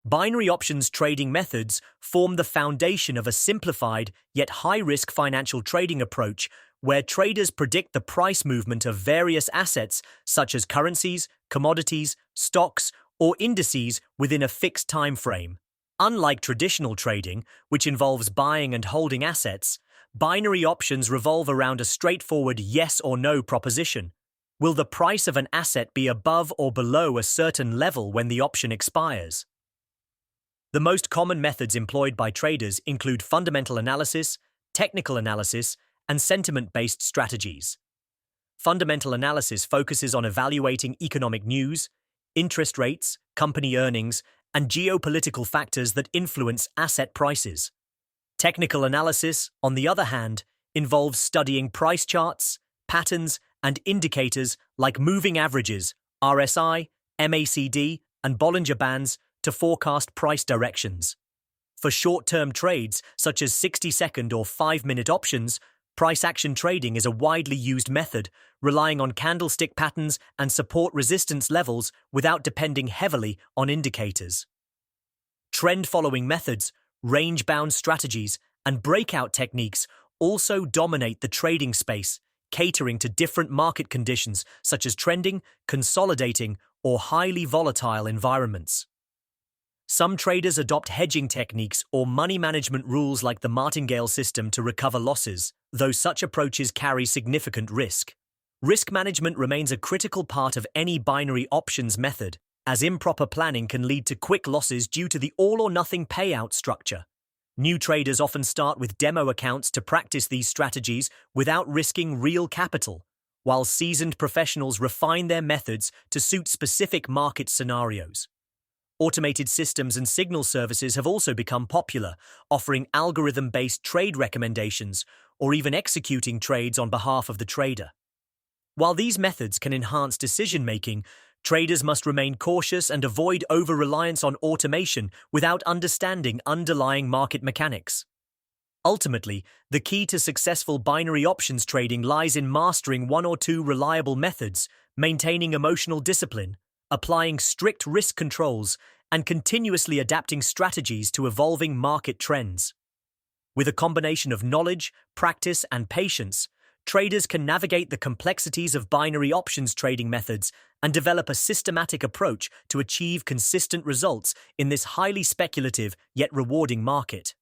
Binary options trading methods form the foundation of a simplified yet high-risk financial trading approach where traders predict the price movement of various assets such as currencies, commodities, stocks, or indices within a fixed time frame. Unlike traditional trading, which involves buying and holding assets, binary options revolve around a straightforward yes or no proposition. Will the price of an asset be above or below a certain level when the option expires? The most common methods employed by traders include fundamental analysis, technical analysis, and sentiment-based strategies. Fundamental analysis focuses on evaluating economic news, interest rates, company earnings, and geopolitical factors that influence asset prices. Technical analysis, on the other hand, involves studying price charts, patterns, and indicators like moving averages, RSI, MACD, and Bollinger Bands to forecast price directions. For short-term trades, such as 60-second or 5-minute options, price action trading is a widely used method, relying on candlestick patterns and support resistance levels without depending heavily on indicators. Trend-following methods, range-bound strategies, and breakout techniques also dominate the trading space, catering to different market conditions such as trending, consolidating, or highly volatile environments. Some traders adopt hedging techniques or money management rules like the martingale system to recover losses, though such approaches carry significant risk. Risk management remains a critical part of any binary options method, as improper planning can lead to quick losses due to the all-or-nothing payout structure. New traders often start with demo accounts to practice these strategies without risking real capital, while seasoned professionals refine their methods to suit specific market scenarios. Automated systems and signal services have also become popular, offering algorithm-based trade recommendations or even executing trades on behalf of the trader. While these methods can enhance decision-making, traders must remain cautious and avoid over-reliance on automation without understanding underlying market mechanics. Ultimately, the key to successful binary options trading lies in mastering one or two reliable methods, maintaining emotional discipline, applying strict risk controls, and continuously adapting strategies to evolving market trends. With a combination of knowledge, practice, and patience, traders can navigate the complexities of binary options trading methods and develop a systematic approach to achieve consistent results in this highly speculative yet rewarding market.